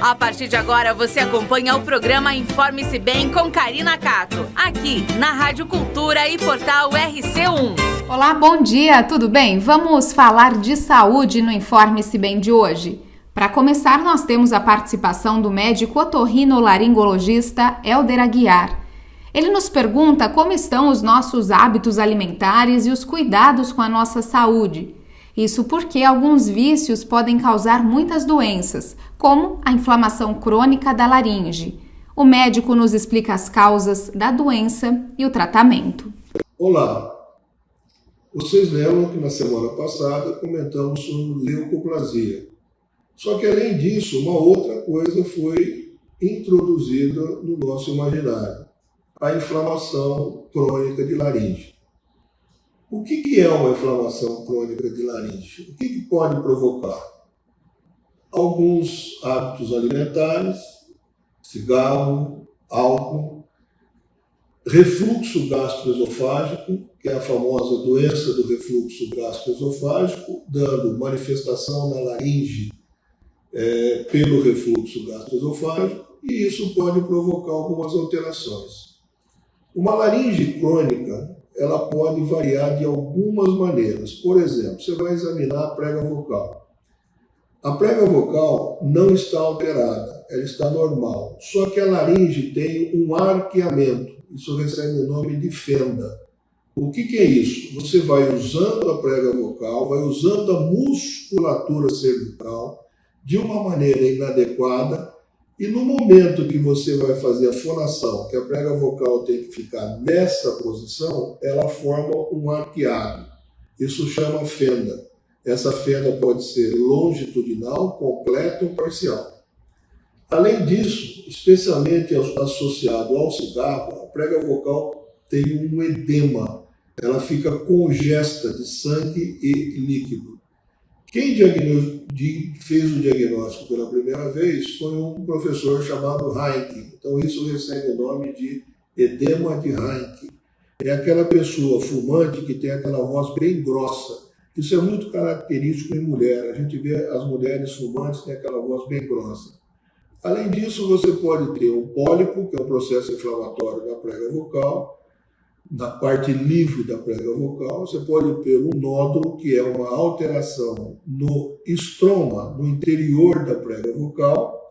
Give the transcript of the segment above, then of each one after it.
A partir de agora, você acompanha o programa Informe-se Bem com Karina Cato, aqui na Rádio Cultura e Portal RC1. Olá, bom dia, tudo bem? Vamos falar de saúde no Informe-se Bem de hoje. Para começar, nós temos a participação do médico otorrinolaringologista Helder Aguiar. Ele nos pergunta como estão os nossos hábitos alimentares e os cuidados com a nossa saúde. Isso porque alguns vícios podem causar muitas doenças, como a inflamação crônica da laringe. O médico nos explica as causas da doença e o tratamento. Olá! Vocês lembram que na semana passada comentamos sobre leucoplasia. Só que além disso, uma outra coisa foi introduzida no nosso imaginário: a inflamação crônica de laringe. O que é uma inflamação crônica de laringe? O que pode provocar? Alguns hábitos alimentares, cigarro, álcool, refluxo gastroesofágico, que é a famosa doença do refluxo gastroesofágico, dando manifestação na laringe pelo refluxo gastroesofágico, e isso pode provocar algumas alterações. Uma laringe crônica, ela pode variar de algumas maneiras. Por exemplo, você vai examinar a prega vocal. A prega vocal não está alterada, ela está normal. Só que a laringe tem um arqueamento. Isso recebe o nome de fenda. O que é isso? Você vai usando a prega vocal, vai usando a musculatura cervical de uma maneira inadequada, e no momento que você vai fazer a fonação, que a prega vocal tem que ficar nessa posição, ela forma um arqueado. Isso chama fenda. Essa fenda pode ser longitudinal, completa ou parcial. Além disso, especialmente associado ao cigarro, a prega vocal tem um edema. Ela fica congesta de sangue e líquido. Quem fez o diagnóstico pela primeira vez foi um professor chamado Heinke. Então isso recebe o nome de edema de Heinke. É aquela pessoa fumante que tem aquela voz bem grossa. Isso é muito característico em mulher. A gente vê as mulheres fumantes têm aquela voz bem grossa. Além disso, você pode ter um pólipo, que é um processo inflamatório da prega vocal, na parte livre da prega vocal. Você pode ter um nódulo, que é uma alteração no estroma, no interior da prega vocal,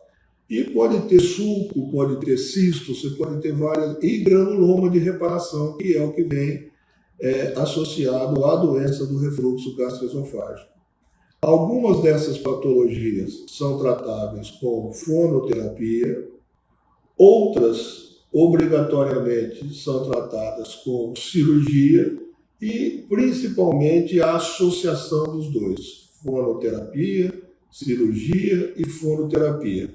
e pode ter sulco, pode ter cisto, você pode ter várias, e granuloma de reparação, que é o que vem associado à doença do refluxo gastroesofágico. Algumas dessas patologias são tratáveis com fonoterapia, outras obrigatoriamente são tratadas com cirurgia e principalmente a associação dos dois, fonoterapia, cirurgia e fonoterapia.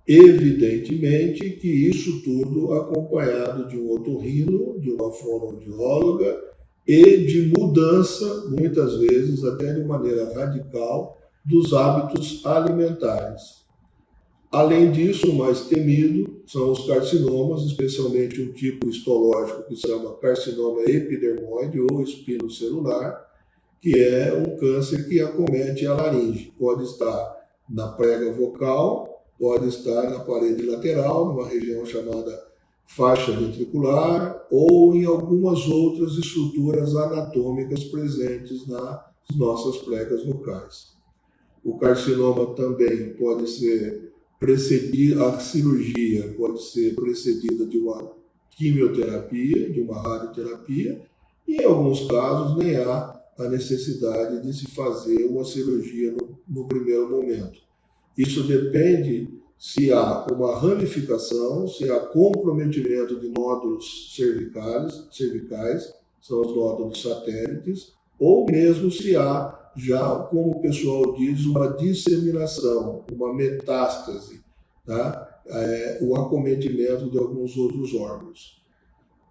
Evidentemente que isso tudo acompanhado de um otorrino, de uma fonoaudióloga e de mudança, muitas vezes até de maneira radical, dos hábitos alimentares. Além disso, o mais temido são os carcinomas, especialmente um tipo histológico que se chama carcinoma epidermoide ou espinocelular, que é um câncer que acomete a laringe. Pode estar na prega vocal, pode estar na parede lateral, numa região chamada faixa ventricular, ou em algumas outras estruturas anatômicas presentes nas nossas pregas vocais. O carcinoma também pode ser a cirurgia pode ser precedida de uma quimioterapia, de uma radioterapia, e em alguns casos nem há a necessidade de se fazer uma cirurgia no primeiro momento. Isso depende se há uma ramificação, se há comprometimento de nódulos cervicais, são os nódulos satélites, ou mesmo se há já, como o pessoal diz, uma disseminação, uma metástase, tá? O acometimento de alguns outros órgãos.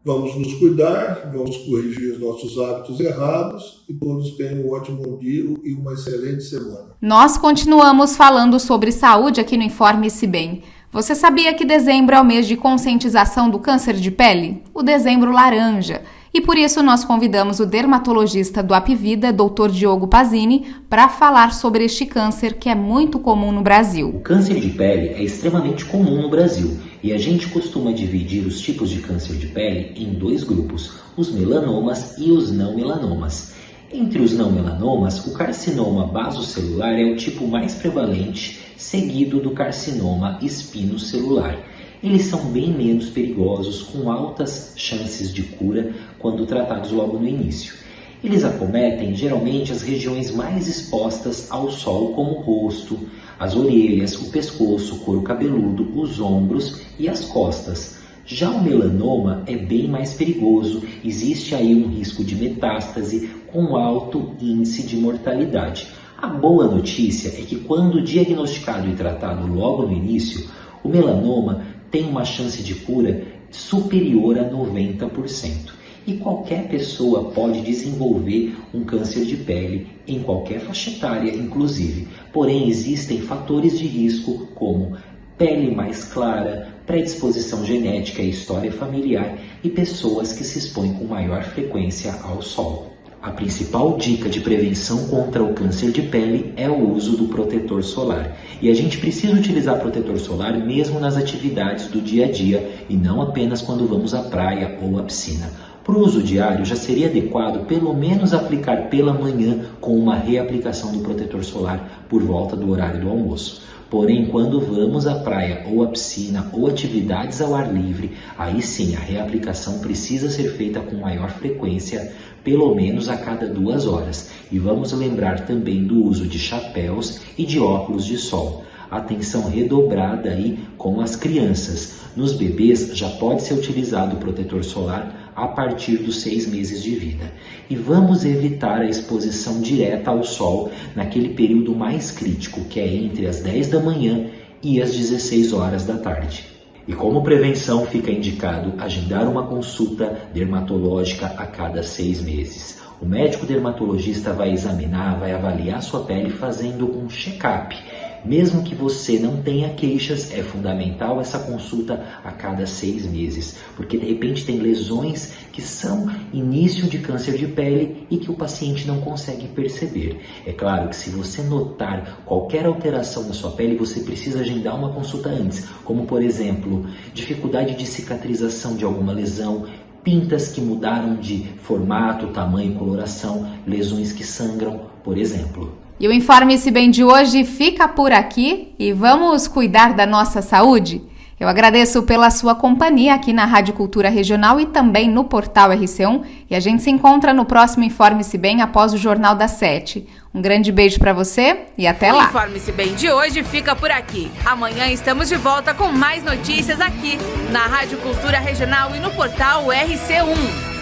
Vamos nos cuidar, vamos corrigir os nossos hábitos errados e todos tenham um ótimo dia e uma excelente semana. Nós continuamos falando sobre saúde aqui no Informe-se Bem. Você sabia que dezembro é o mês de conscientização do câncer de pele? O Dezembro Laranja. E por isso nós convidamos o dermatologista do Apvida, Dr. Diogo Pazini, para falar sobre este câncer que é muito comum no Brasil. O câncer de pele é extremamente comum no Brasil e a gente costuma dividir os tipos de câncer de pele em 2 grupos, os melanomas e os não melanomas. Entre os não melanomas, o carcinoma basocelular é o tipo mais prevalente, seguido do carcinoma espinocelular. Eles são bem menos perigosos, com altas chances de cura quando tratados logo no início. Eles acometem geralmente as regiões mais expostas ao sol, como o rosto, as orelhas, o pescoço, o couro cabeludo, os ombros e as costas. Já o melanoma é bem mais perigoso, existe aí um risco de metástase com alto índice de mortalidade. A boa notícia é que quando diagnosticado e tratado logo no início, o melanoma tem uma chance de cura superior a 90%. E qualquer pessoa pode desenvolver um câncer de pele, em qualquer faixa etária, inclusive. Porém, existem fatores de risco como pele mais clara, predisposição genética e história familiar e pessoas que se expõem com maior frequência ao sol. A principal dica de prevenção contra o câncer de pele é o uso do protetor solar. E a gente precisa utilizar protetor solar mesmo nas atividades do dia a dia e não apenas quando vamos à praia ou à piscina. Para o uso diário, já seria adequado pelo menos aplicar pela manhã com uma reaplicação do protetor solar por volta do horário do almoço. Porém, quando vamos à praia ou à piscina ou atividades ao ar livre, aí sim a reaplicação precisa ser feita com maior frequência, pelo menos a cada 2 horas. E vamos lembrar também do uso de chapéus e de óculos de sol. Atenção redobrada aí com as crianças. Nos bebês já pode ser utilizado o protetor solar a partir dos 6 meses de vida. E vamos evitar a exposição direta ao sol naquele período mais crítico, que é entre as 10 da manhã e as 16 horas da tarde. E como prevenção fica indicado agendar uma consulta dermatológica a cada 6 meses. O médico dermatologista vai examinar, vai avaliar sua pele fazendo um check-up. Mesmo que você não tenha queixas, é fundamental essa consulta a cada 6 meses, porque de repente tem lesões que são início de câncer de pele e que o paciente não consegue perceber. É claro que se você notar qualquer alteração na sua pele, você precisa agendar uma consulta antes, como por exemplo, dificuldade de cicatrização de alguma lesão, pintas que mudaram de formato, tamanho, coloração, lesões que sangram, por exemplo. E o Informe-se Bem de hoje fica por aqui e vamos cuidar da nossa saúde? Eu agradeço pela sua companhia aqui na Rádio Cultura Regional e também no portal RC1 e a gente se encontra no próximo Informe-se Bem após o Jornal das 7. Um grande beijo para você e até lá! O Informe-se Bem de hoje fica por aqui. Amanhã estamos de volta com mais notícias aqui na Rádio Cultura Regional e no portal RC1.